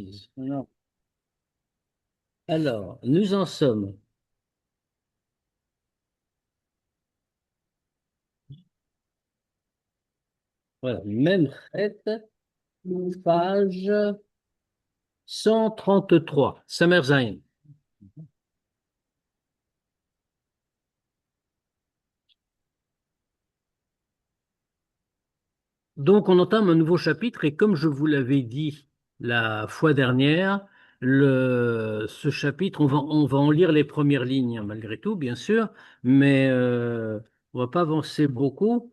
bêtise. Non. Alors, nous en sommes. Voilà, même traite, page 133, Samerzaïn. Donc, on entame un nouveau chapitre et comme je vous l'avais dit la fois dernière, ce chapitre, on va en lire les premières lignes, hein, malgré tout, bien sûr, mais on va pas avancer beaucoup.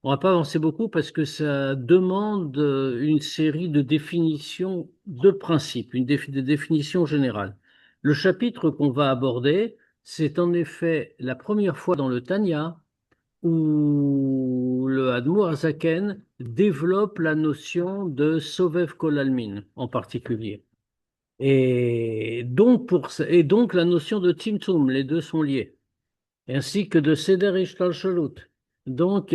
On va pas avancer beaucoup parce que ça demande une série de définitions de principes, de définitions générales. Le chapitre qu'on va aborder, c'est en effet la première fois dans le Tanya où le Admour Azaken développe la notion de Sovev Kolalmin en particulier. Et donc la notion de Tzimtzum, les deux sont liés ainsi que de Seder Ishtalshalut. Donc,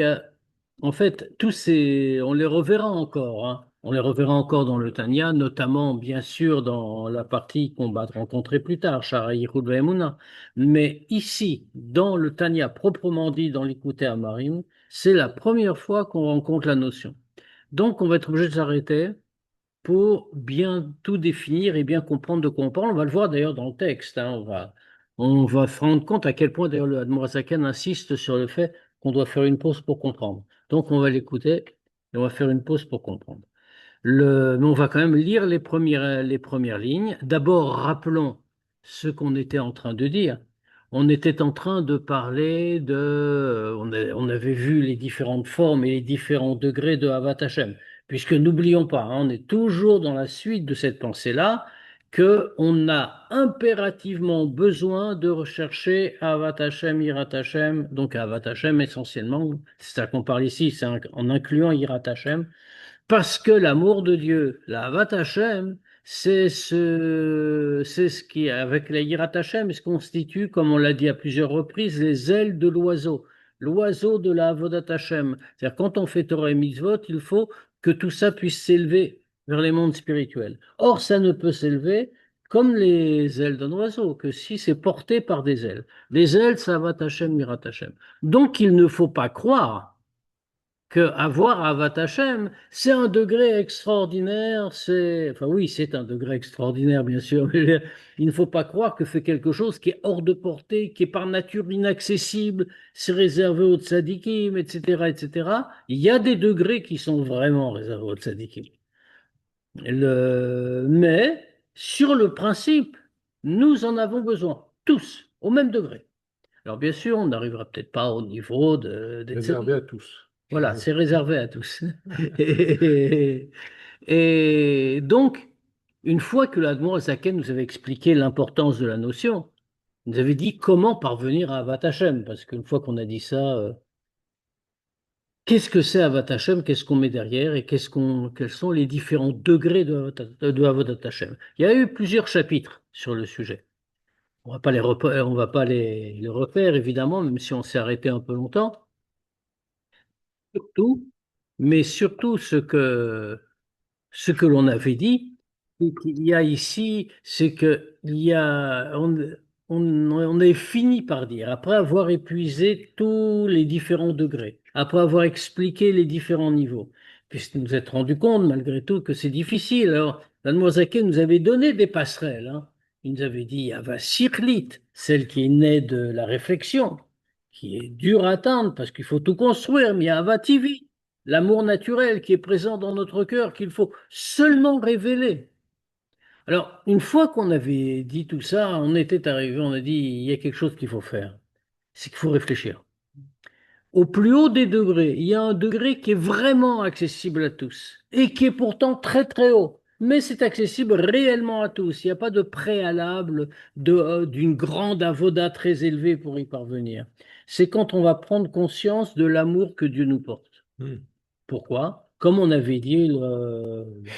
en fait, on les reverra encore, hein. On les reverra encore dans le Tanya, notamment, bien sûr, dans la partie qu'on va rencontrer plus tard, Shara Yichud Ve'emunah. Mais ici, dans le Tanya proprement dit, dans l'Ikouté Amarim, c'est la première fois qu'on rencontre la notion. Donc, on va être obligé de s'arrêter pour bien tout définir et bien comprendre de quoi on parle. On va le voir d'ailleurs dans le texte, hein. On va se rendre compte à quel point d'ailleurs le Admorazakan insiste sur le fait qu'on doit faire une pause pour comprendre. Donc on va l'écouter et on va faire une pause pour comprendre. Mais on va quand même lire les premières lignes. D'abord, rappelons ce qu'on était en train de dire. On était en train de parler on avait vu les différentes formes et les différents degrés de Havat Hashem. Puisque n'oublions pas, hein, on est toujours dans la suite de cette pensée-là, que on a impérativement besoin de rechercher Havat Hashem, Yirat Hashem, donc Havat Hashem essentiellement, c'est ça qu'on parle ici, en incluant Yirat Hashem, parce que l'amour de Dieu, la Havat Hashem, c'est ce qui, avec la Yirat Hashem, se constitue, comme on l'a dit à plusieurs reprises, les ailes de l'oiseau de la Avodat Hashem. C'est-à-dire, quand on fait Torah et Mitzvot, il faut que tout ça puisse s'élever vers les mondes spirituels. Or, ça ne peut s'élever comme les ailes d'un oiseau, que si c'est porté par des ailes. Les ailes, c'est Havat Hashem, Yirat Hashem. Donc, il ne faut pas croire que avoir Avat Hashem, c'est un degré extraordinaire, enfin oui, c'est un degré extraordinaire, bien sûr, mais il ne faut pas croire que c'est quelque chose qui est hors de portée, qui est par nature inaccessible, c'est réservé aux tzadikim, etc., etc. Il y a des degrés qui sont vraiment réservés aux tzadikim. Mais, sur le principe, nous en avons besoin, tous, au même degré. Alors bien sûr, on n'arrivera peut-être pas au niveau des Réservé à tous. voilà, c'est réservé à tous. Et, et donc, une fois que l'Admour Zaken nous avait expliqué l'importance de la notion, il nous avait dit comment parvenir à Avat Hashem, parce qu'une fois qu'on a dit ça, qu'est-ce que c'est Avat Hashem, qu'est-ce qu'on met derrière et quels sont les différents degrés de Avat Hashem. Il y a eu plusieurs chapitres sur le sujet. On va pas les refaire, évidemment, même si on s'est arrêté un peu longtemps. Surtout, mais surtout ce que l'on avait dit, c'est qu'il y a ici, c'est que on est fini par dire, après avoir épuisé tous les différents degrés, après avoir expliqué les différents niveaux, puisque nous êtes rendu compte malgré tout que c'est difficile. Alors, la Noirzaké nous avait donné des passerelles, hein. Il nous avait dit, Ava Sirlit, celle qui est née de la réflexion, qui est dure à atteindre parce qu'il faut tout construire, mais il y a Ava Tivi, l'amour naturel qui est présent dans notre cœur, qu'il faut seulement révéler. Alors, une fois qu'on avait dit tout ça, on était arrivé, on a dit, il y a quelque chose qu'il faut faire, c'est qu'il faut réfléchir. Au plus haut des degrés, il y a un degré qui est vraiment accessible à tous et qui est pourtant très très haut. Mais c'est accessible réellement à tous. Il n'y a pas de préalable d'une grande avoda très élevée pour y parvenir. C'est quand on va prendre conscience de l'amour que Dieu nous porte. Hmm. Pourquoi? Comme on avait dit,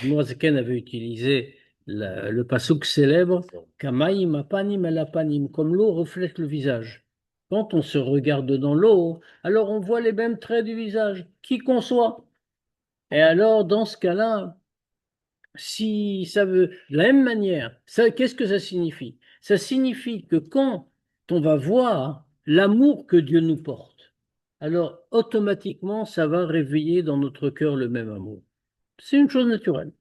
Noazaken avait utilisé le passouk célèbre, Kamaim apanim el apanim, comme l'eau reflète le visage. Quand on se regarde dans l'eau, alors on voit les mêmes traits du visage, qui qu'on soit. Et alors, dans ce cas-là, Si ça veut, de la même manière, ça, qu'est-ce que ça signifie? Ça signifie que quand on va voir l'amour que Dieu nous porte, alors automatiquement, ça va réveiller dans notre cœur le même amour. C'est une chose naturelle.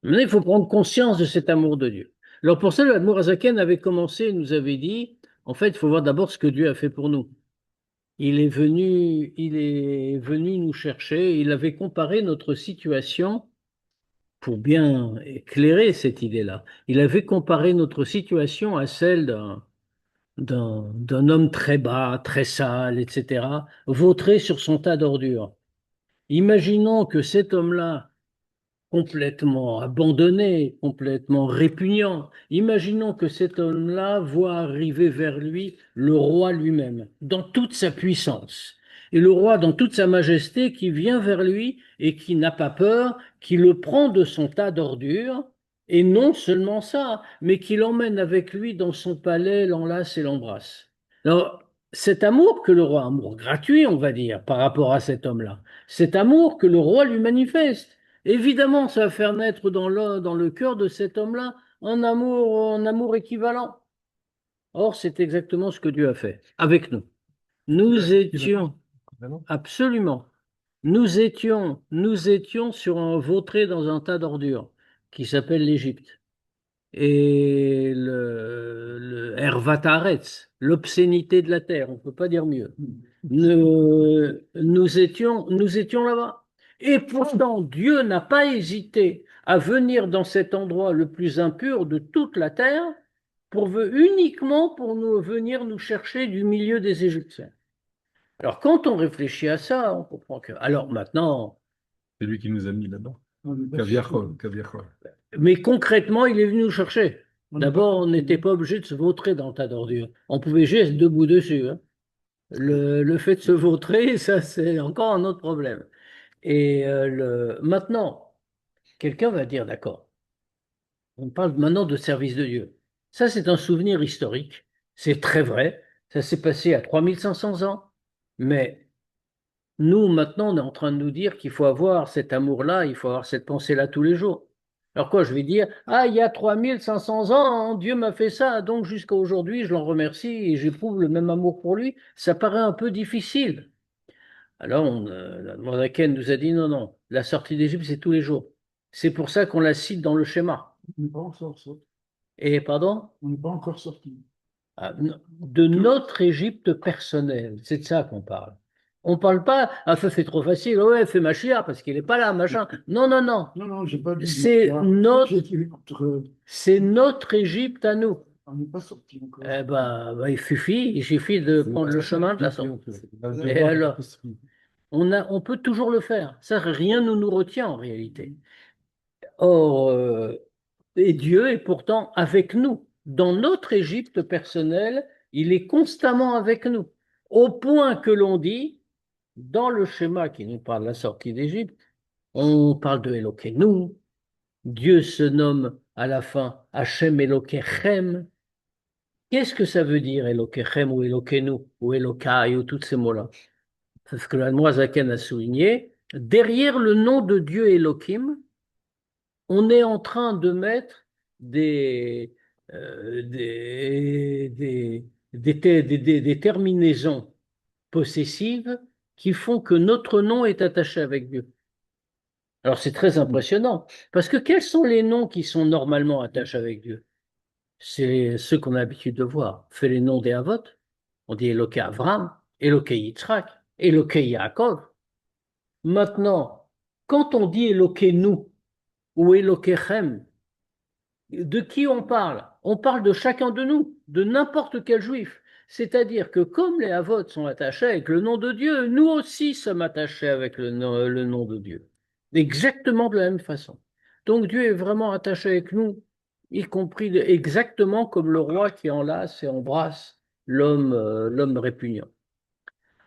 Mais il faut prendre conscience de cet amour de Dieu. Alors pour ça, l'amour Azaken avait commencé, il nous avait dit, en fait, il faut voir d'abord ce que Dieu a fait pour nous. Il est venu nous chercher, il avait comparé notre situation pour bien éclairer cette idée-là. Il avait comparé notre situation à celle d'un homme très bas, très sale, etc., vautré sur son tas d'ordures. Imaginons que cet homme-là complètement abandonné, complètement répugnant. Imaginons que cet homme-là voit arriver vers lui le roi lui-même, dans toute sa puissance. Et le roi, dans toute sa majesté, qui vient vers lui et qui n'a pas peur, qui le prend de son tas d'ordures, et non seulement ça, mais qui l'emmène avec lui dans son palais, l'enlace et l'embrasse. Alors, cet amour que le roi, amour gratuit, on va dire, par rapport à cet homme-là, cet amour que le roi lui manifeste, évidemment, ça va faire naître dans le cœur de cet homme-là un amour équivalent. Or, c'est exactement ce que Dieu a fait avec nous. Nous étions, Vraiment. absolument, nous étions sur un vautré dans un tas d'ordures qui s'appelle l'Égypte. Et le Hervataretz, l'obscénité de la terre, on ne peut pas dire mieux. Nous étions là-bas. Et pourtant, Dieu n'a pas hésité à venir dans cet endroit le plus impur de toute la terre uniquement pour nous venir nous chercher du milieu des Égyptiens. Alors, quand on réfléchit à ça, on comprend que. Alors maintenant, C'est lui qui nous a mis là-dedans. Caviar. mais concrètement, il est venu nous chercher. On n'est pas D'abord, on sorti. n'était pas obligé de se vautrer dans le tas d'ordures. On pouvait juste être debout dessus, hein. Le fait de se vautrer, ça, c'est encore un autre problème. Et maintenant, quelqu'un va dire, d'accord, on parle maintenant de service de Dieu. Ça, c'est un souvenir historique. C'est très vrai. Ça s'est passé à 3500 ans. Mais nous, maintenant, on est en train de nous dire qu'il faut avoir cet amour-là, il faut avoir cette pensée-là tous les jours. Alors quoi, je vais dire, ah, il y a 3500 ans, hein, Dieu m'a fait ça, donc jusqu'à aujourd'hui, je l'en remercie et j'éprouve le même amour pour lui. Ça paraît un peu difficile. Alors, la Mordaken nous a dit, non, non, la sortie d'Égypte, c'est tous les jours. C'est pour ça qu'on la cite dans le schéma. On n'est pas encore sorti. Et pardon? On n'est pas encore sorti. De notre Égypte personnelle, c'est de ça qu'on parle. On parle pas, ah, ça c'est trop facile, ouais, fais Machia parce qu'il n'est pas là, machin. Non, non, non. Non, non, j'ai pas dit. C'est J'ai dit c'est notre Égypte à nous. on n'est pas sorti encore. Eh ben, il suffit de prendre le chemin de la sortie. Et alors, on peut toujours le faire. Ça, rien ne nous retient en réalité. Or, et Dieu est pourtant avec nous. Dans notre Égypte personnelle, il est constamment avec nous. Au point que l'on dit, dans le schéma qui nous parle de la sortie d'Égypte, on parle de Elokeinu. Dieu se nomme à la fin Hachem Elokechem. Qu'est-ce que ça veut dire Elokechem ou Elokenu ou Elokai ou tous ces mots-là? C'est ce que l'Admorazaken a souligné. Derrière le nom de Dieu Elohim, on est en train de mettre des, euh, des, des, des terminaisons possessives qui font que notre nom est attaché avec Dieu. Alors c'est très impressionnant, parce que quels sont les noms qui sont normalement attachés avec Dieu? C'est ceux qu'on a l'habitude de voir. Fait les noms des Havot, on dit Éloqué Avram, Éloqué Yitzhak, Éloqué Yaakov. Maintenant, quand on dit Éloqué nous ou Éloqué Chem, de qui on parle? On parle de chacun de nous, de n'importe quel juif. C'est-à-dire que comme les Havot sont attachés avec le nom de Dieu, nous aussi sommes attachés avec le nom de Dieu. Exactement de la même façon. Donc Dieu est vraiment attaché avec nous, y compris exactement comme le roi qui enlace et embrasse l'homme répugnant.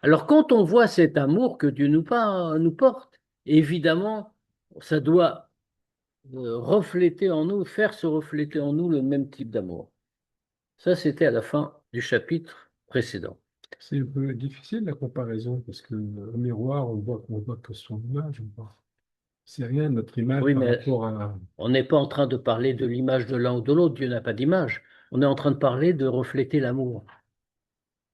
Alors quand on voit cet amour que Dieu nous porte, évidemment, ça doit refléter en nous, faire se refléter en nous le même type d'amour. Ça, c'était à la fin du chapitre précédent. C'est un peu difficile la comparaison parce que au miroir, on voit que son image. C'est rien, notre image Oui, par mais rapport à. on n'est pas en train de parler de l'image de l'un ou de l'autre. Dieu n'a pas d'image. On est en train de parler de refléter l'amour.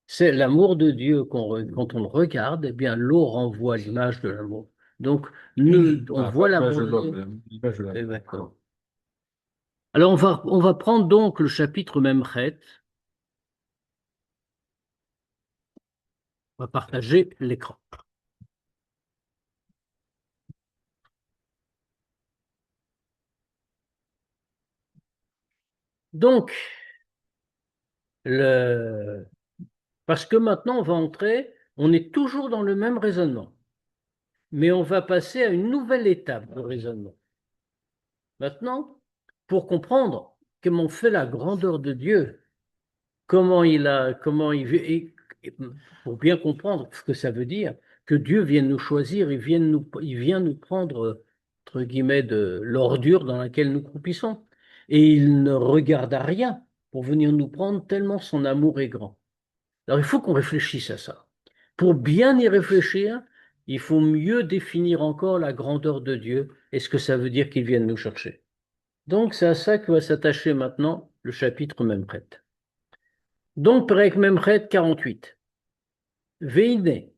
C'est l'amour de Dieu quand on le regarde, eh bien, l'eau renvoie l'image de l'amour. Donc, on Ah, voit pas l'image l'amour de de Dieu. l'homme, l'image de l'homme. Exactement. Alors, on va prendre donc le chapitre Memchet. On va partager l'écran. Donc, parce que maintenant, on va entrer, on est toujours dans le même raisonnement, mais on va passer à une nouvelle étape de raisonnement. Maintenant, pour comprendre comment fait la grandeur de Dieu, comment il et pour bien comprendre ce que ça veut dire, que Dieu vienne nous choisir, il vient nous prendre, entre guillemets, de l'ordure dans laquelle nous croupissons. Et il ne regarde à rien pour venir nous prendre tellement son amour est grand. Alors il faut qu'on réfléchisse à ça. Pour bien y réfléchir, il faut mieux définir encore la grandeur de Dieu et ce que ça veut dire qu'il vienne nous chercher. Donc c'est à ça que va s'attacher maintenant le chapitre Memchet. Donc, Perek Memchet 48. Veine,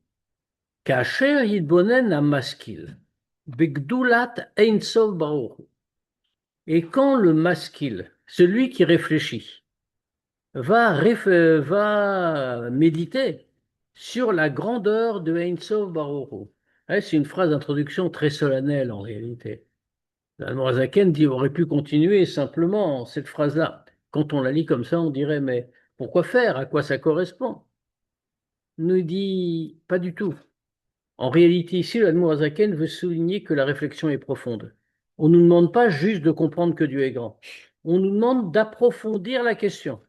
kasher yidbonen amaskil, begdulat ein sof baruch hu. Et quand le maskil, celui qui réfléchit, va méditer sur la grandeur de Ein Sof Baruch Hu. C'est une phrase d'introduction très solennelle en réalité. Zaken dit aurait pu continuer simplement cette phrase-là. Quand on la lit comme ça, on dirait mais pourquoi faire? À quoi ça correspond? Nous dit pas du tout. En réalité, ici, l'Admorazaken veut souligner que la réflexion est profonde. On ne nous demande pas juste de comprendre que Dieu est grand. On nous demande d'approfondir la question.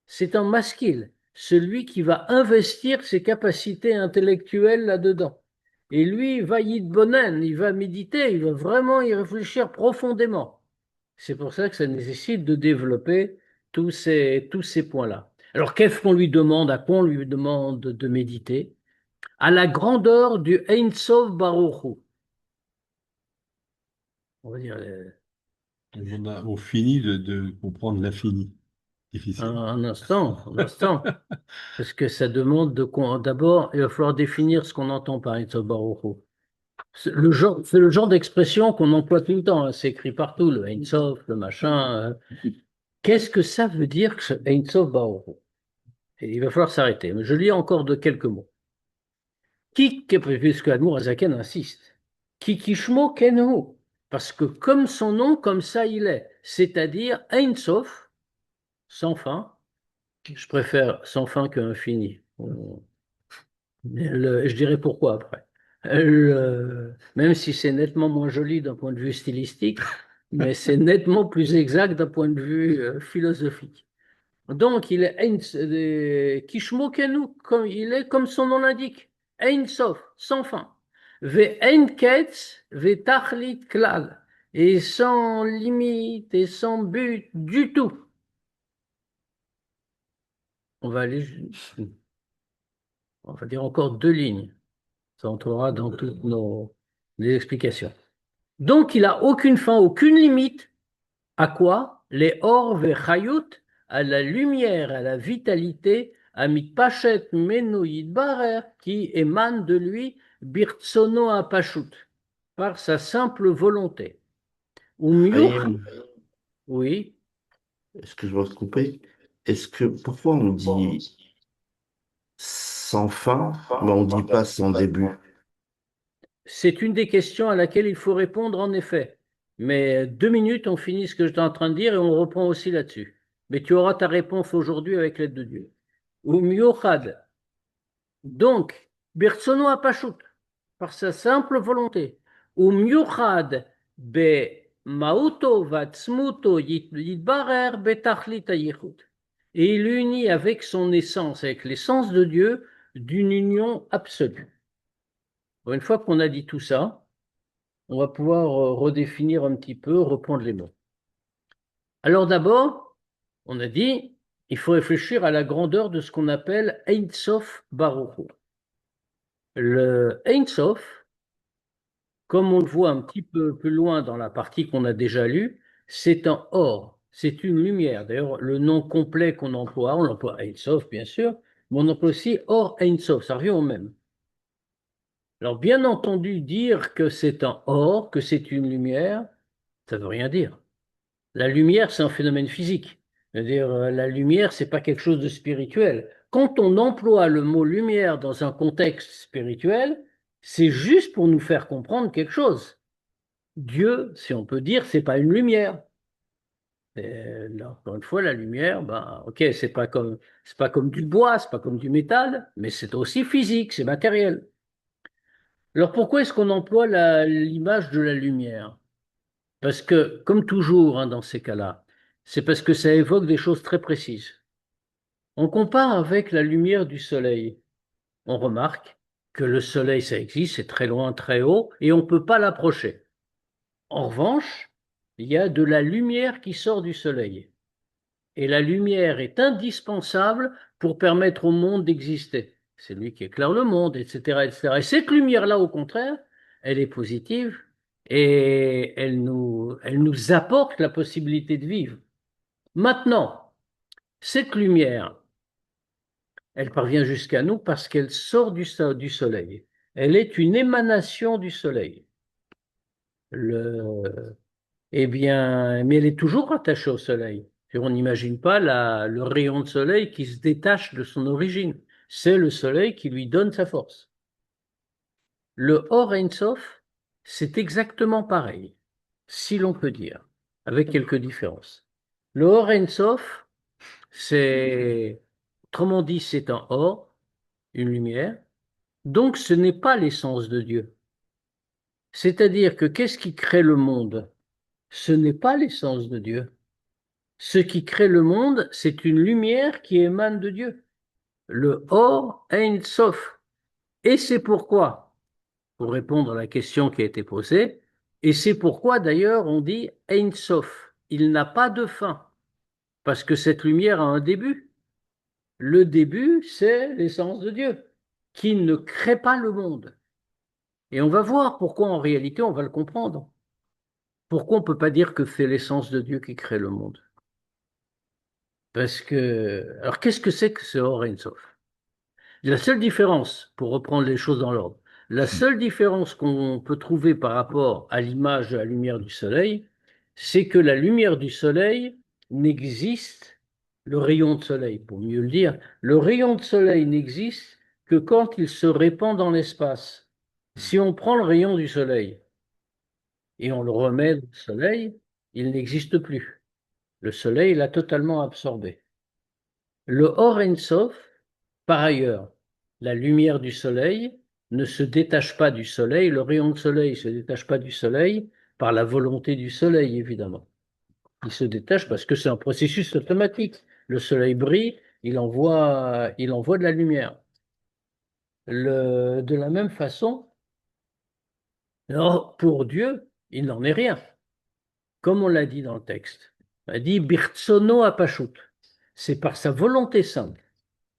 C'est un maskil, celui qui va investir ses capacités intellectuelles là-dedans. Et lui, il va yidbonen, il va méditer, il va vraiment y réfléchir profondément. C'est pour ça que ça nécessite de développer tous ces points-là. Alors, qu'est-ce qu'on lui demande? À quoi on lui demande de méditer? À la grandeur du Ein Sof Baruch Hu. On va dire On finit de comprendre l'infini. Difficile. un instant, un instant. Parce que ça demande d'abord, il va falloir définir ce qu'on entend par Ein Sof Baruch Hu. C'est le genre d'expression qu'on emploie tout le temps, hein. C'est écrit partout, le Ein Sof, le machin. Qu'est-ce que ça veut dire que ce Ein Sof Baruch Hu? Et il va falloir s'arrêter. Mais je lis encore de quelques mots. Puisque Admour Azaken insiste. Kishmo Kenhu. Parce que comme son nom, comme ça il est. C'est-à-dire Ein Sof, sans fin. Je préfère sans fin que infini. Je dirais pourquoi après. Même si c'est nettement moins joli d'un point de vue stylistique, mais c'est nettement plus exact d'un point de vue philosophique. Donc, il est Kishmo Kenu, comme il est comme son nom l'indique, Ein Sof, sans fin. Ve Ein Ketz, ve Tachlit Klal, et sans limite et sans but du tout. On va aller, on va dire encore deux lignes. Ça entrera dans toutes les explications. Donc, il n'a aucune fin, aucune limite. À quoi? Les or vechayut, à la lumière, à la vitalité, à mitpachet menoïd barer, qui émane de lui, birtsono apashut, par sa simple volonté. Ou mieux, Chaim, oui, excuse-moi de couper. Pourquoi on dit sans fin, mais on dit pas sans début? c'est une des questions à laquelle il faut répondre en effet. Mais 2 minutes, on finit ce que j'étais en train de dire et on reprend aussi là-dessus. Mais tu auras ta réponse aujourd'hui avec l'aide de Dieu. Ou miochad. Donc, Birtsono Apashut, par sa simple volonté. Ou miochad be mauto vatsmuto yitbarer betachlit hayichut. Et il unit avec son essence, avec l'essence de Dieu, d'une union absolue. Une fois qu'on a dit tout ça, on va pouvoir redéfinir un petit peu, reprendre les mots. Alors d'abord, on a dit, il faut réfléchir à la grandeur de ce qu'on appelle Ein Sof Baruch Hu. Le Ein Sof, comme on le voit un petit peu plus loin dans la partie qu'on a déjà lue, c'est un or, c'est une lumière. D'ailleurs, le nom complet qu'on emploie, on l'emploie Ein Sof, bien sûr, mais on emploie aussi Or Ein Sof, ça revient au même. Alors, bien entendu, dire que c'est un or, que c'est une lumière, ça ne veut rien dire. La lumière, c'est un phénomène physique. C'est-à-dire, la lumière, c'est pas quelque chose de spirituel. Quand on emploie le mot lumière dans un contexte spirituel, c'est juste pour nous faire comprendre quelque chose. Dieu, si on peut dire, c'est pas une lumière. Là, encore une fois, la lumière, ben, ok, c'est pas comme du bois, c'est pas comme du métal, mais c'est aussi physique, c'est matériel. Alors pourquoi est-ce qu'on emploie l'image de la lumière? Parce que, comme toujours hein, dans ces cas-là, c'est parce que ça évoque des choses très précises. On compare avec la lumière du soleil. On remarque que le soleil, ça existe, c'est très loin, très haut, et on ne peut pas l'approcher. En revanche, il y a de la lumière qui sort du soleil. Et la lumière est indispensable pour permettre au monde d'exister. C'est lui qui éclaire le monde, etc., etc. Et cette lumière-là, au contraire, elle est positive et elle nous apporte la possibilité de vivre. Maintenant, cette lumière, elle parvient jusqu'à nous parce qu'elle sort du soleil. Elle est une émanation du soleil. Le, Eh bien, mais elle est toujours rattachée au soleil. Et on n'imagine pas le rayon de soleil qui se détache de son origine. C'est le soleil qui lui donne sa force. Le Or Ein Sof, c'est exactement pareil, si l'on peut dire, avec quelques différences. Le Or Ein Sof, autrement dit, c'est un Or, une lumière, donc ce n'est pas l'essence de Dieu. C'est-à-dire que qu'est-ce qui crée le monde? Ce n'est pas l'essence de Dieu. Ce qui crée le monde, c'est une lumière qui émane de Dieu. Le Or Ein Sof. Et c'est pourquoi, pour répondre à la question qui a été posée, et c'est pourquoi d'ailleurs on dit Ein Sof. Il n'a pas de fin, parce que cette lumière a un début. Le début, c'est l'essence de Dieu, qui ne crée pas le monde. Et on va voir pourquoi en réalité on va le comprendre. Pourquoi on ne peut pas dire que c'est l'essence de Dieu qui crée le monde? Parce que, alors qu'est-ce que c'est que ce Or Ein Sof? La seule différence, pour reprendre les choses dans l'ordre, la seule différence qu'on peut trouver par rapport à l'image de la lumière du soleil, c'est que la lumière du soleil n'existe, le rayon de soleil, pour mieux le dire, le rayon de soleil n'existe que quand il se répand dans l'espace. Si on prend le rayon du soleil et on le remet dans le soleil, il n'existe plus. Le soleil l'a totalement absorbé. Le Or Ein Sof, par ailleurs, la lumière du soleil ne se détache pas du soleil, le rayon de soleil ne se détache pas du soleil par la volonté du soleil, évidemment. Il se détache parce que c'est un processus automatique. Le soleil brille, il envoie de la lumière. De la même façon, alors, pour Dieu, il n'en est rien. Comme on l'a dit dans le texte. On a dit Birtsono apashut. C'est par sa volonté simple.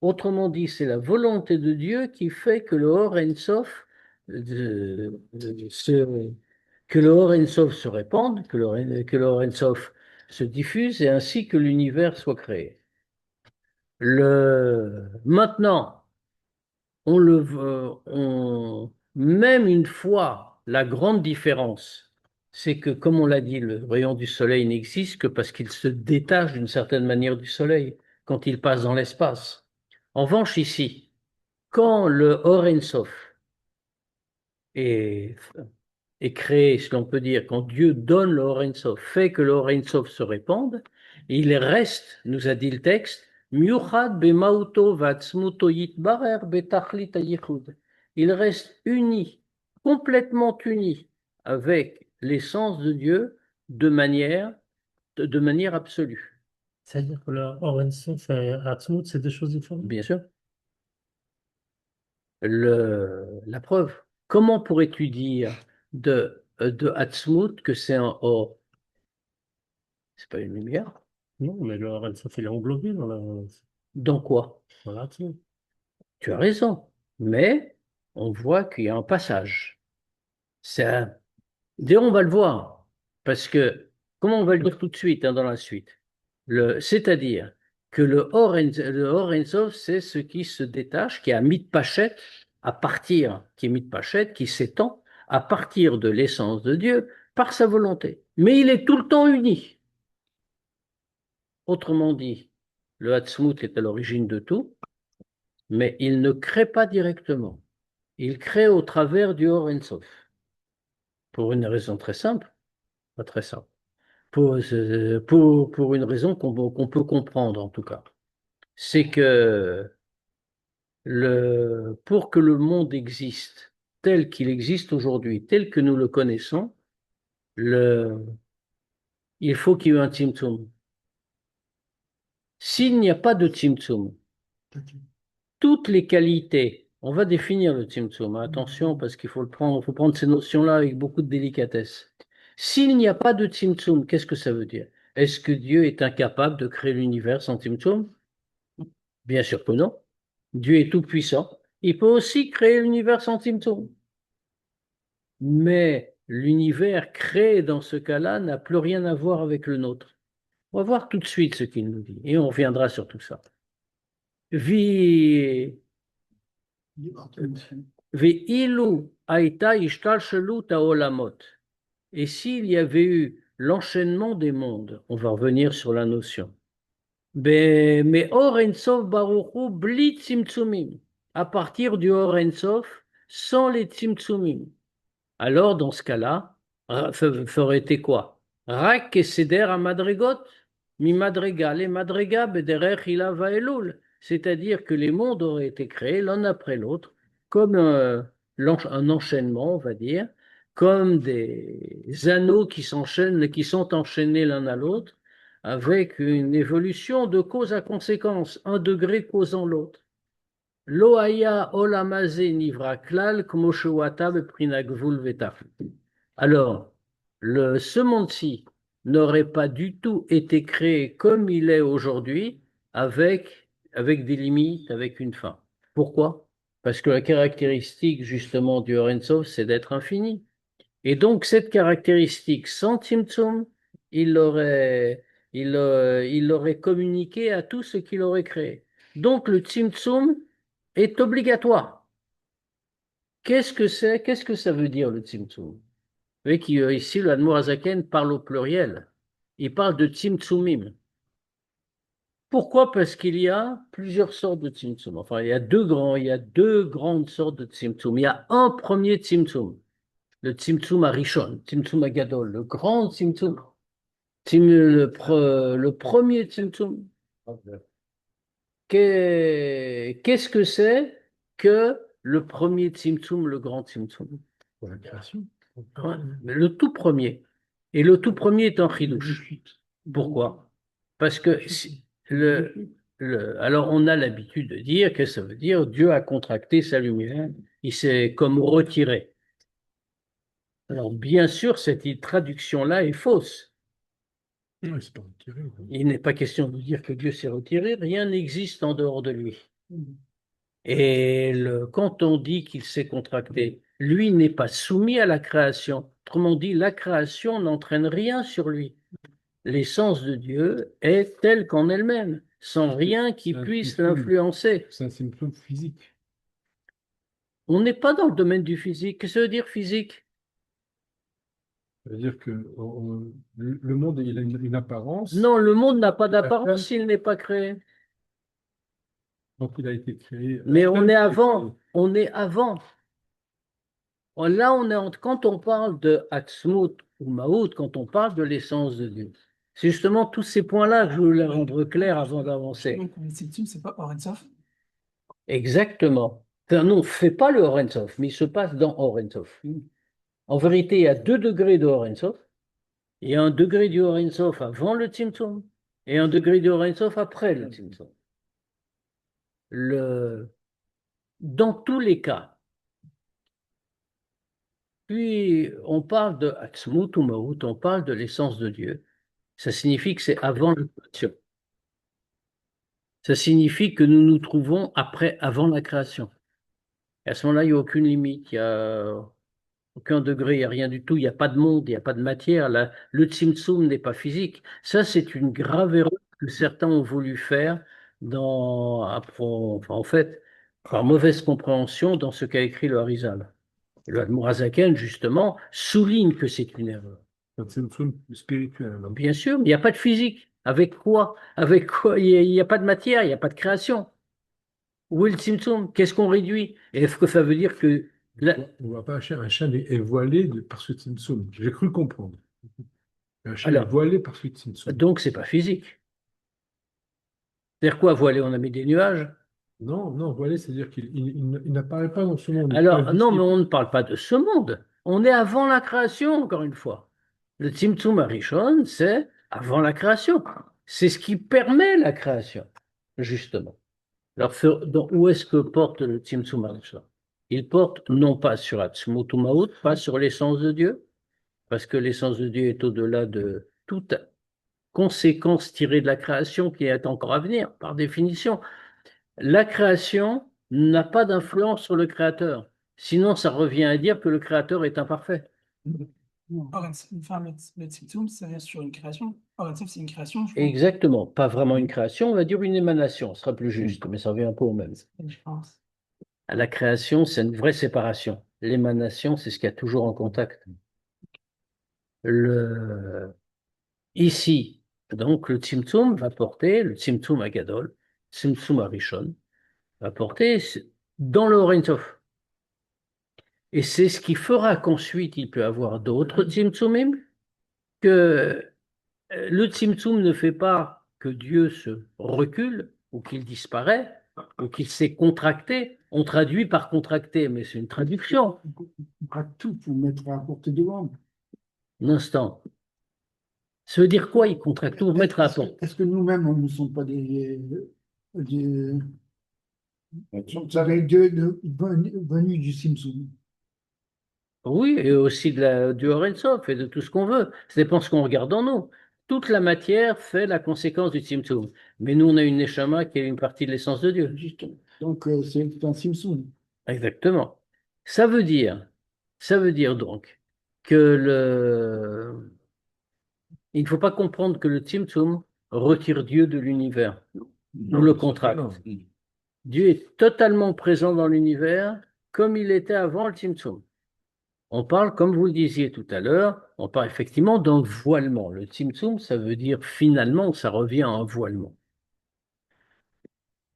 Autrement dit, c'est la volonté de Dieu qui fait que le Or Ein Sof que le Or Ein Sof se répande, que le Or Ein Sof se diffuse et ainsi que l'univers soit créé. Maintenant, même une fois, la grande différence, c'est que, comme on l'a dit, le rayon du soleil n'existe que parce qu'il se détache d'une certaine manière du soleil quand il passe dans l'espace. En revanche, ici, quand le Or Ein Sof est, est créé, si l'on peut dire, quand Dieu donne le Or Ein Sof, fait que le Or Ein Sof se répande, il reste, nous a dit le texte, Miuchad bemauto vatzmuto yitbarer betachlit hayichud. Il reste uni, complètement uni avec l'essence de Dieu de manière absolue. C'est-à-dire que le Or Sof et Atzmut, c'est deux choses différentes. Bien sûr. La preuve. Comment pourrais-tu dire de Hatzmut que c'est un or? C'est pas une lumière. Non, mais le Or Sof, il est englobé Dans quoi? dans l'Atzmut. Tu as raison. Mais on voit qu'il y a un passage. C'est D'ailleurs, on va le voir, parce que, comment on va le dire tout de suite, hein, dans la suite, c'est-à-dire que le Or Ein Sof, c'est ce qui se détache, qui est à Mitpachet, qui est Mitpachet, qui s'étend à partir de l'essence de Dieu par sa volonté. Mais il est tout le temps uni. Autrement dit, le Hatzmut est à l'origine de tout, mais il ne crée pas directement. Il crée au travers du Or Ein Sof. Pour une raison très simple, pas très simple. Pour une raison qu'on peut comprendre en tout cas. C'est que pour que le monde existe tel qu'il existe aujourd'hui, tel que nous le connaissons, il faut qu'il y ait un Tzimtzum. S'il n'y a pas de Tzimtzum, toutes les qualités, on va définir le Tzimtzum, hein, attention parce qu'il faut faut prendre ces notions-là avec beaucoup de délicatesse. S'il n'y a pas de Tzimtzum, qu'est-ce que ça veut dire? Est-ce que Dieu est incapable de créer l'univers sans Tzimtzum? Bien sûr que non. Dieu est tout-puissant. Il peut aussi créer l'univers sans Tzimtzum. Mais l'univers créé dans ce cas-là n'a plus rien à voir avec le nôtre. On va voir tout de suite ce qu'il nous dit et on reviendra sur tout ça. Ve'ilu aita ishtalshelut haolamot. Et s'il y avait eu l'enchaînement des mondes, on va revenir sur la notion. Mais Or Ein Sof Baruch Hu bli tzimtzumim, à partir du Or Ein Sof, sans les tzimtzumim. Alors, dans ce cas-là, ça aurait été quoi? Rak keseder à madrigot, mi madriga, les madriga bederech ila vaelul. C'est-à-dire que les mondes auraient été créés l'un après l'autre, comme un enchaînement, on va dire, comme des anneaux qui s'enchaînent, qui sont enchaînés l'un à l'autre, avec une évolution de cause à conséquence, un degré causant l'autre. Lo haya olamaze nivra klal kmo shewata beprina gvul vetaf. Alors, ce monde-ci n'aurait pas du tout été créé comme il est aujourd'hui, avec des limites, avec une fin. Pourquoi? Parce que la caractéristique justement du Or Ein Sof, c'est d'être infini. Et donc, cette caractéristique sans Tzimtzum, il l'aurait communiqué à tout ce qu'il aurait créé. Donc, le Tzimtzum est obligatoire. Qu'est-ce que c'est? Qu'est-ce que ça veut dire le Tzimtzum? Vous voyez qu'ici, le Admor Hazaken parle au pluriel. Il parle de Tzimtzumim. Pourquoi? Parce qu'il y a plusieurs sortes de Tzimtzum. Enfin, il y a deux grandes sortes de Tzimtzum. Il y a un premier Tzimtzum, le Tzimtzum Arishon, Tzimtzum Agadol, le grand Tzimtzum, le premier Tzimtzum. Qu'est-ce que c'est que le premier Tzimtzum, le grand Tzimtzum? Pour la création. Ouais, mais le tout premier. Et le tout premier est un chidouche. Pourquoi? Parce que alors on a l'habitude de dire que ça veut dire Dieu a contracté sa lumière, il s'est comme retiré. Alors bien sûr, cette traduction-là est fausse. Non, c'est pas retiré. Il n'est pas question de dire que Dieu s'est retiré, rien n'existe en dehors de lui. Et quand on dit qu'il s'est contracté, lui n'est pas soumis à la création. Autrement dit, la création n'entraîne rien sur lui. L'essence de Dieu est telle qu'en elle-même, sans rien qui puisse l'influencer. C'est un symptôme physique. On n'est pas dans le domaine du physique. Qu'est-ce que ça veut dire physique? Ça veut dire que le monde, il a une apparence. Non, le monde n'a pas d'apparence s'il n'est pas créé. Donc il a été créé. Mais on est avant. On est avant. Là, quand on parle de Atzmut ou Maout, quand on parle de l'essence de Dieu. C'est justement tous ces points-là que je voulais rendre clairs avant d'avancer. Donc, le Tzimtzum, c'est pas Or Ein Sof? Exactement. Enfin, non, on ne fait pas le Or Ein Sof, mais il se passe dans Or Ein Sof. En vérité, il y a 2 degrés de Or Ein Sof. Il y a un degré du Or Ein Sof avant le Tzimtzum et un degré du Or Ein Sof après le Tzimtzum. Dans tous les cas, puis on parle de Atzmut ou Maout, on parle de l'essence de Dieu. Ça signifie que c'est avant la création. Ça signifie que nous nous trouvons avant la création. Et à ce moment-là, il n'y a aucune limite. aucun degré, il n'y a rien du tout, il n'y a pas de monde, il n'y a pas de matière. Le Tzimtzum n'est pas physique. Ça, c'est une grave erreur que certains ont voulu faire enfin, en fait, par mauvaise compréhension dans ce qu'a écrit le Harizal. Et le Admorazaken, justement, souligne que c'est une erreur. Un Tzimtzum spirituel. Alors. Bien sûr, mais il n'y a pas de physique. Avec quoi? Avec quoi? Il n'y a pas de matière, il n'y a pas de création. Où est le Tzimtzum? Qu'est-ce qu'on réduit? Et est-ce que ça veut dire que On ne va pas acheter un chien est voilé par ce Tzimtzum. J'ai cru comprendre. Un chien est alors, voilé par ce Tzimtzum. donc c'est pas physique. C'est-à-dire quoi, voilé? On a mis des nuages? Non, non, voilé, c'est-à-dire qu'il n'apparaît pas dans ce monde. Il n'est pas Alors, non, mais visible. on ne parle pas de ce monde. On est avant la création, encore une fois. Le Tzimtzum Arishon, c'est avant la création. C'est ce qui permet la création, justement. Alors, donc, où est-ce que porte le Tzimtzum Arishon? Il porte non pas sur Atzmut ou Maout, pas sur l'essence de Dieu, parce que l'essence de Dieu est au-delà de toute conséquence tirée de la création qui est encore à venir, par définition. La création n'a pas d'influence sur le créateur. Sinon, ça revient à dire que le créateur est imparfait. Enfin, le Tzimtzum, c'est sur une création. Or c'est une création, je pense. Exactement. Pas vraiment une création, on va dire une émanation, ce sera plus juste, mais ça revient un peu au même. Je pense. La création, c'est une vraie séparation. L'émanation, c'est ce qu'il y a toujours en contact. Ici, donc, le Tzimtzum va porter, le Tzimtzum Agadol, Tzimtzum Arishon, va porter dans le Or Ein Sof. Et c'est ce qui fera qu'ensuite, il peut avoir d'autres Tzimtzumim, que le Tzimtzum ne fait pas que Dieu se recule ou qu'il disparaît ou qu'il s'est contracté. On traduit par contracté, mais c'est une traduction. On braque tout pour mettre à portée de l'homme. Un instant. Ça veut dire quoi, il contracte tout, mettre à portée? Est-ce que nous-mêmes, on ne sommes pas venus du Simsum? Oui, et aussi du Or Ein Sof et de tout ce qu'on veut. Ça dépend ce qu'on regarde en nous. Toute la matière fait la conséquence du Tzimtzum. Mais nous, on a une Neshama qui est une partie de l'essence de Dieu. Justement. Donc, c'est un Simsum. Exactement. Ça veut dire, ça veut dire donc que il ne faut pas comprendre que le Tzimtzum retire Dieu de l'univers ou le contracte. Non. Dieu est totalement présent dans l'univers comme il était avant le Tzimtzum. On parle, comme vous le disiez tout à l'heure, on parle effectivement d'un voilement. Le Tzimtzum, ça veut dire finalement, ça revient à un voilement.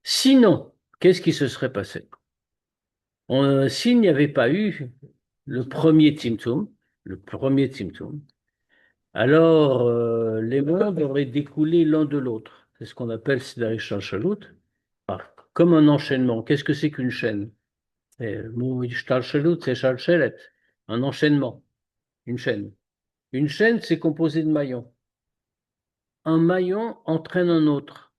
Sinon, qu'est-ce qui se serait passé? S'il n'y avait pas eu le premier Tzimtzum, alors les mondes auraient découlé l'un de l'autre. C'est ce qu'on appelle Sidarish Shalshalut, comme un enchaînement. Qu'est-ce que c'est qu'une chaîne? Le mot Shalshalut, c'est Shalshelet, un enchaînement, une chaîne. Une chaîne, c'est composé de maillons. Un maillon entraîne un autre.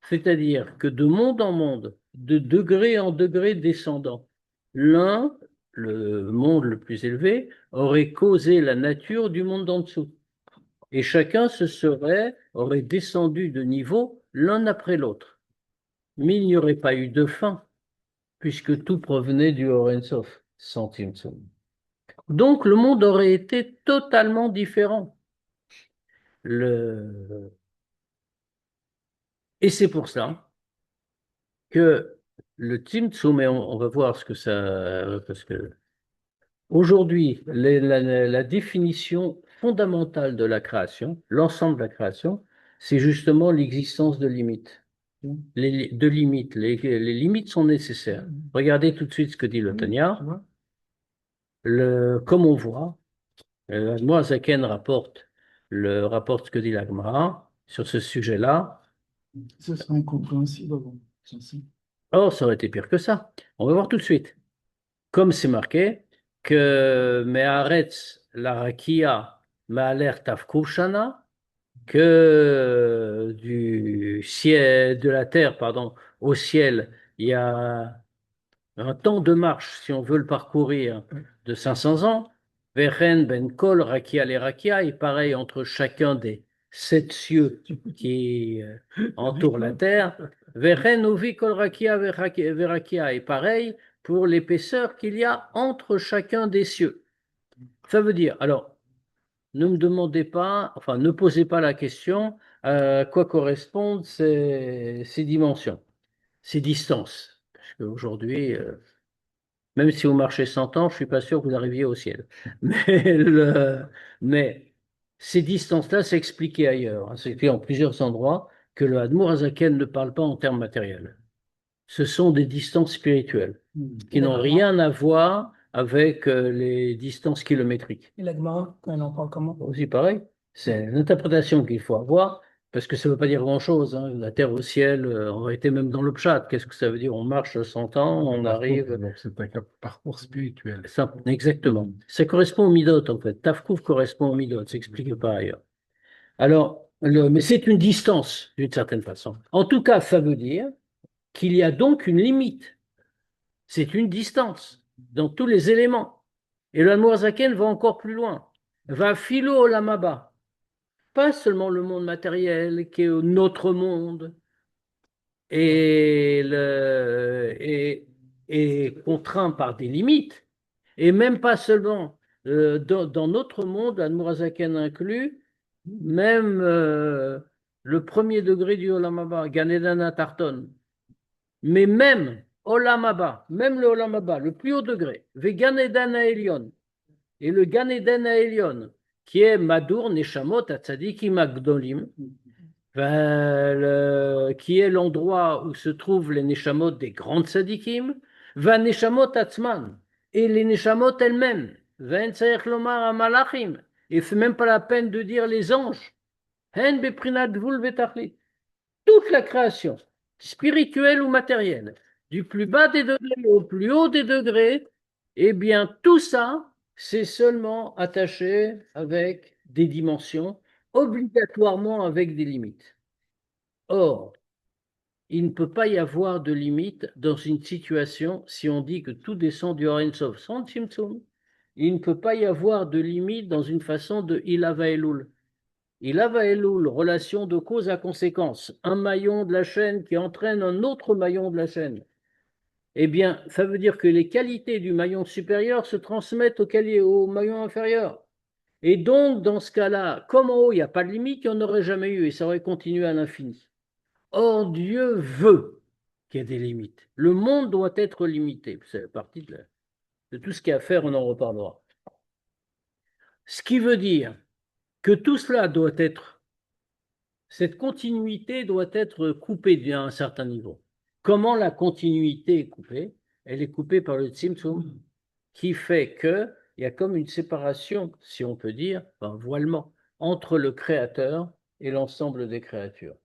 C'est-à-dire que de monde en monde, de degré en degré descendant, l'un, le monde le plus élevé, aurait causé la nature du monde d'en dessous. Et chacun aurait descendu de niveau l'un après l'autre. Mais il n'y aurait pas eu de fin, puisque tout provenait du Or Ein Sof, sans Tzimtzum. Donc le monde aurait été totalement différent. Et c'est pour ça que le Tzimtzum, et on va voir ce que ça... Parce que aujourd'hui, la définition fondamentale de la création, l'ensemble de la création, c'est justement l'existence de limites. Les limites sont nécessaires. Regardez tout de suite ce que dit le Tanya. Comme on voit, moi, Zaken rapporte ce que dit la Gemara sur ce sujet-là. Ce serait incompréhensible avant. Oh, ça aurait été pire que ça. On va voir tout de suite. Comme c'est marqué que Me'aretz la rakia ma'aler tafkushana, que du ciel, de la terre, pardon, au ciel, il y a un temps de marche, si on veut le parcourir, de 500 ans. Vechen ben kol rakia les rakia, et pareil entre chacun des 7 cieux qui entourent la terre. Vechen uvi kol rakia verakia, et pareil pour l'épaisseur qu'il y a entre chacun des cieux. Ça veut dire, alors, ne me demandez pas, enfin, ne posez pas la question à quoi correspondent ces dimensions, ces distances. Parce qu'aujourd'hui, même si vous marchez 100 ans, je ne suis pas sûr que vous arriviez au ciel. Mais, mais ces distances-là, c'est expliqué ailleurs, hein. C'est expliqué en plusieurs endroits que le Admour Hazaken ne parle pas en termes matériels. Ce sont des distances spirituelles qui n'ont rien à voir avec les distances kilométriques. Et la Gemara, quand elle en parle comment? Aussi pareil, c'est l'interprétation qu'il faut avoir, parce que ça ne veut pas dire grand-chose, hein. La terre au ciel, on aurait été même dans le Pshat. Qu'est-ce que ça veut dire? On marche 100 ans, on arrive. Donc, c'est un parcours spirituel. Exactement. Ça correspond au Midot, en fait. Tafkouf correspond au Midot, ça s'explique par ailleurs. Alors, mais c'est une distance, d'une certaine façon. En tout cas, ça veut dire qu'il y a donc une limite. C'est une distance dans tous les éléments. Et le Zaken va encore plus loin. Va philo olamaba. Pas seulement le monde matériel qui est notre monde et, est contraint par des limites, et même pas seulement dans notre monde, Zaken inclus, même le premier degré du olamaba, Ganedana Tarton, mais même Olamaba, même le Olamaba, le plus haut degré, Veganedan Elion, et le Ganedan Elion, qui est Madour Neshamot Atzadikim Agdolim, qui est l'endroit où se trouvent les Neshamot des grandes Tzadikim, va Neshamot Atzman, et les Neshamot elles-mêmes, Ven Tzaych Lomar Amalachim, et fait même pas la peine de dire les anges, Hen Beprinat Vul Betachlit, toute la création, spirituelle ou matérielle, du plus bas des degrés au plus haut des degrés, eh bien, tout ça, c'est seulement attaché avec des dimensions, obligatoirement avec des limites. Or, il ne peut pas y avoir de limite dans une situation si on dit que tout descend du Or Ein Sof sans Tzimtzum. Il ne peut pas y avoir de limite dans une façon de Ilava Elul. Ilava Elul, relation de cause à conséquence, un maillon de la chaîne qui entraîne un autre maillon de la chaîne. Eh bien, ça veut dire que les qualités du maillon supérieur se transmettent au maillon inférieur. Et donc, dans ce cas-là, comme en haut, il n'y a pas de limite, il n'y en aurait jamais eu et ça aurait continué à l'infini. Or, Dieu veut qu'il y ait des limites. Le monde doit être limité. C'est partie de tout ce qu'il y a à faire, on en reparlera. Ce qui veut dire que tout cela doit être, cette continuité doit être coupée d'un un certain niveau. Comment la continuité est coupée? Elle est coupée par le Tzimtzum, qui fait qu'il y a comme une séparation, si on peut dire, un voilement, entre le Créateur et l'ensemble des créatures.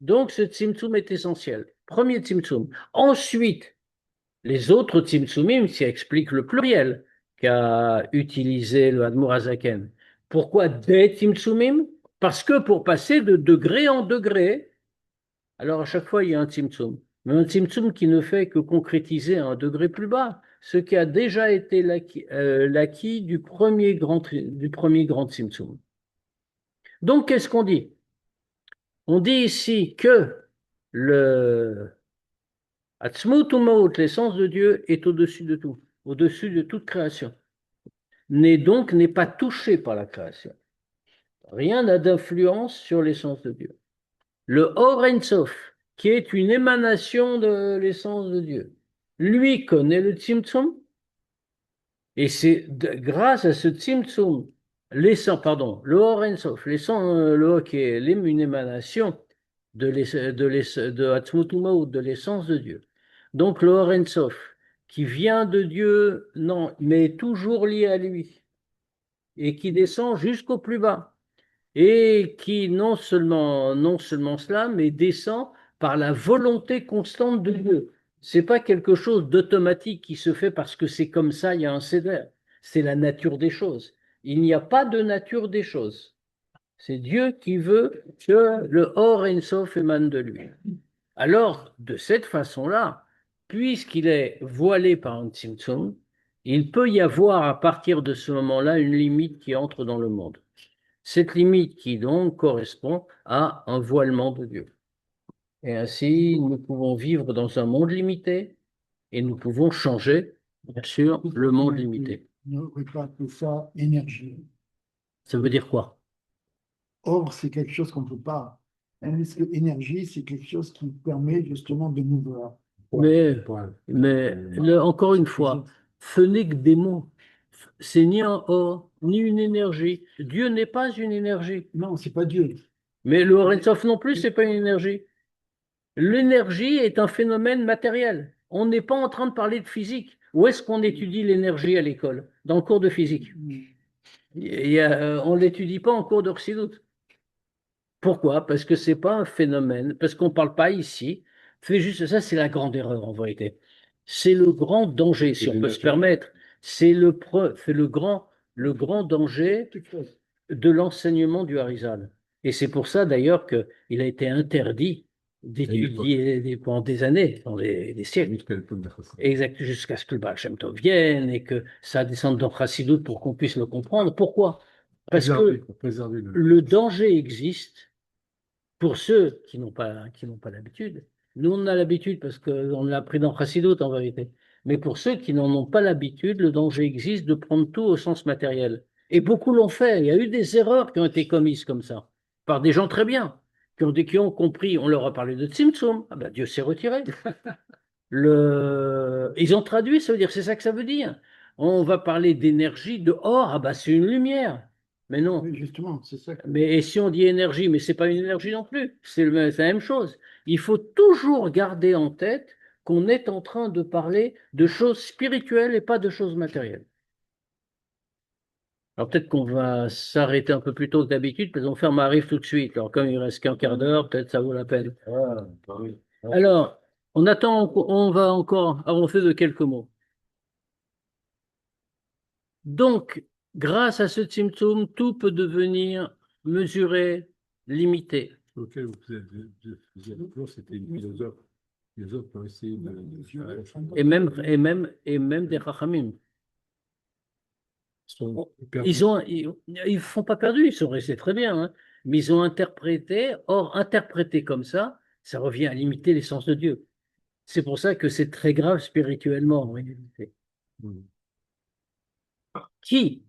Donc ce Tzimtzum est essentiel. Premier Tzimtzum. Ensuite, les autres Tzimtzumim, ça explique le pluriel qu'a utilisé le Admour Hazaken. Pourquoi des Tzimtzumim? Parce que pour passer de degré en degré, alors à chaque fois il y a un Tzimtzum. Mais un Tzimtzum qui ne fait que concrétiser à un degré plus bas ce qui a déjà été l'acquis du premier grand Tzimtzum. Donc qu'est-ce qu'on dit? On dit ici que le Atzmut Umaut, l'essence de Dieu, est au-dessus de tout, au-dessus de toute création. N'est pas touché par la création. Rien n'a d'influence sur l'essence de Dieu. Le Or Ein Sof, qui est une émanation de l'essence de Dieu, lui connaît le Tzimtzum, et c'est grâce à ce Tzimtzum, le Or Ein Sof, le Or qui est une émanation de Atzmut Umaut, de l'essence de Dieu. Donc le Or Ein Sof, qui vient de Dieu, non, mais toujours lié à lui, et qui descend jusqu'au plus bas, et qui non seulement cela, mais descend par la volonté constante de Dieu. C'est pas quelque chose d'automatique qui se fait parce que c'est comme ça, il y a un céder. C'est la nature des choses. Il n'y a pas de nature des choses. C'est Dieu qui veut que le Or Ein Sof émane de lui. Alors, de cette façon-là, puisqu'il est voilé par un Tzimtzum, il peut y avoir à partir de ce moment-là une limite qui entre dans le monde. Cette limite qui donc correspond à un voilement de Dieu. Et ainsi, nous pouvons vivre dans un monde limité et nous pouvons changer, bien sûr, le monde limité. n'aurait pas appelé ça énergie. Ça veut dire quoi? Or, c'est quelque chose qu'on ne peut pas. Parce que énergie, c'est quelque chose qui permet justement de nous voir. Mais, Point. encore une fois, ce n'est que des mots. C'est ni un or, ni une énergie. Dieu n'est pas une énergie. Non, c'est pas Dieu. Mais le Or Sof non plus, c'est pas une énergie. L'énergie est un phénomène matériel. On n'est pas en train de parler de physique. Où est-ce qu'on étudie l'énergie à l'école? Dans le cours de physique. On ne l'étudie pas en cours de Chassidut. Pourquoi? Parce que c'est pas un phénomène, parce qu'on ne parle pas ici. Fait juste ça, c'est la grande erreur en vérité. C'est le grand danger, si on peut se permettre. C'est le grand danger de l'enseignement du Harizal. Et c'est pour ça d'ailleurs qu'il a été interdit d'étudier pendant des années, pendant des siècles. Exact, jusqu'à ce que le Baal Shem Tov vienne et que ça descende dans Chassidut pour qu'on puisse le comprendre. Pourquoi? Parce que Pour préserver le danger existe pour ceux qui n'ont pas l'habitude. Nous, on a l'habitude parce qu'on l'a appris dans Chassidut en vérité. Mais pour ceux qui n'en ont pas l'habitude, le danger existe de prendre tout au sens matériel. Et beaucoup l'ont fait. Il y a eu des erreurs qui ont été commises comme ça, par des gens très bien, qui ont compris. On leur a parlé de Tzimtzum. Ah ben, Dieu s'est retiré. Ils ont traduit, ça veut dire, c'est ça que ça veut dire. On va parler d'énergie, de or, ah ben, c'est une lumière. Mais non. Oui, justement, c'est ça. Mais et si on dit énergie, mais c'est pas une énergie non plus, c'est la même chose. Il faut toujours garder en tête qu'on est en train de parler de choses spirituelles et pas de choses matérielles. Alors peut-être qu'on va s'arrêter un peu plus tôt que d'habitude, parce qu'on ferme arrive tout de suite. Alors comme il reste qu'un quart d'heure, peut-être ça vaut la peine. Alors, on attend, on va encore avancer de quelques mots. Donc, grâce à ce Tzimtzum, tout peut devenir mesuré, limité. Auquel vous faisiez allusion, c'était une philosophe. Les philosophes ont essayé de faire la chose. Et même des Rachamim. Ils font pas perdu, ils sont restés très bien, hein, mais ils ont interprété. Or, interpréter comme ça revient à limiter l'essence de Dieu. C'est pour ça que c'est très grave spirituellement, en réalité. Qui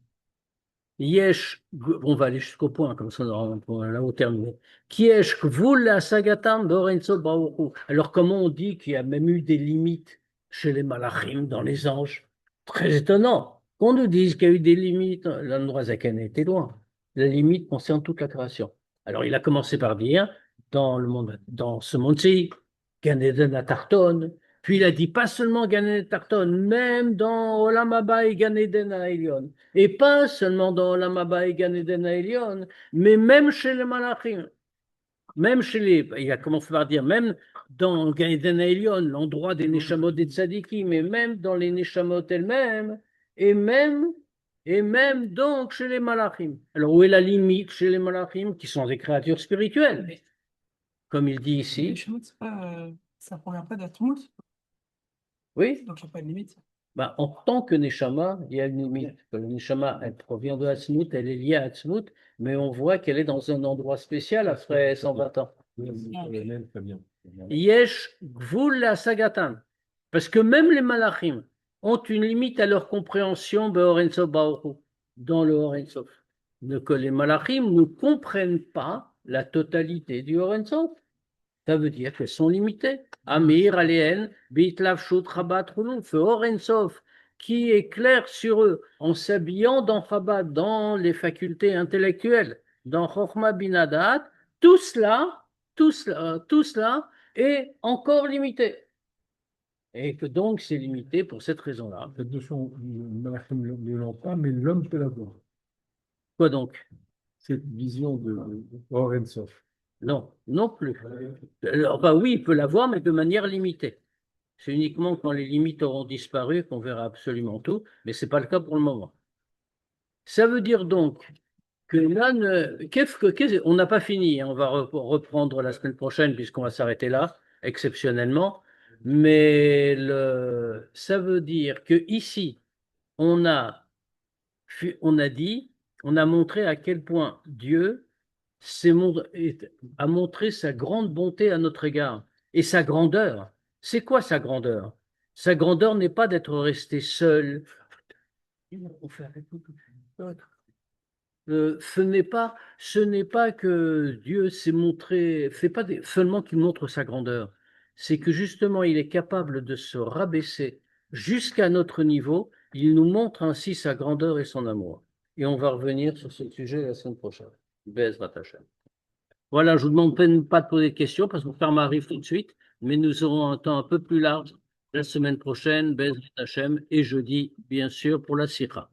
on va aller jusqu'au point, comme ça on aura là-haut terminé. Kiesh Gvul Sagatam Dorenso Baruchu. Alors, comment on dit qu'il y a même eu des limites chez les malachim, dans les anges? Très étonnant. Qu'on nous dise qu'il y a eu des limites, l'endroit Zaken était loin. La limite concerne toute la création. Alors, il a commencé par dire, dans ce monde-ci, Gan Eden à Tarton, puis il a dit pas seulement Gan Eden à Tarton, même dans Olam Haba et Gan Eden à Elion. Et pas seulement dans Olam Haba et Gan Eden à Elion, mais même chez les malachim. Même il a commencé par dire, même dans Gan Eden à Elion, l'endroit des Neshamot des Tzadikim, mais même dans les Neshamot elles-mêmes, et même donc chez les malachim. Alors où est la limite chez les malachim, qui sont des créatures spirituelles? Comme il dit Les ici. Neshamot, ça ne provient pas d'Atmout, Oui, donc il n'y a pas de limite. ben, en tant que Neshama, il y a une limite. Le Neshama, elle provient de Hatzmut, elle est liée à Hatzmut, mais on voit qu'elle est dans un endroit spécial après 120 ans. Yesh Gvul la Sagatan. Parce que même les Malachim ont une limite à leur compréhension Be'orensof Baoru, dans le Orensof. Que les Malachim ne comprennent pas la totalité du Orensof. Ça veut dire qu'elles sont limitées. Amir, Aléen, Bitlav, Shut, Rabat, Roulouf, Orensof, qui est clair sur eux, en s'habillant dans Rabat, dans les facultés intellectuelles, dans Chokhmah Binadat, tout cela est encore limité. Et que donc c'est limité pour cette raison-là. Cette notion, Malachim ne l'ont pas, mais l'homme peut l'avoir. Quoi donc? Cette vision de Or Ein Sof. Non, non plus. Enfin, oui, il peut l'avoir, mais de manière limitée. C'est uniquement quand les limites auront disparu qu'on verra absolument tout, mais ce n'est pas le cas pour le moment. Ça veut dire donc que là, on n'a pas fini, hein, on va reprendre la semaine prochaine puisqu'on va s'arrêter là, exceptionnellement, mais ça veut dire que ici, on a montré à quel point Dieu a montré sa grande bonté à notre égard et sa grandeur. C'est quoi sa grandeur? Sa grandeur n'est pas d'être resté seul Ce n'est pas que Dieu s'est montré, c'est pas seulement qu'il montre sa grandeur, c'est que justement il est capable de se rabaisser jusqu'à notre niveau. Il nous montre ainsi sa grandeur et son amour. Et on va revenir sur ce sujet la semaine prochaine. Bezrat Hashem. Voilà, je vous demande pas de poser de questions parce que Karma arrive tout de suite, mais nous aurons un temps un peu plus large la semaine prochaine, Bezrat Hashem, et jeudi, bien sûr, pour la Sira.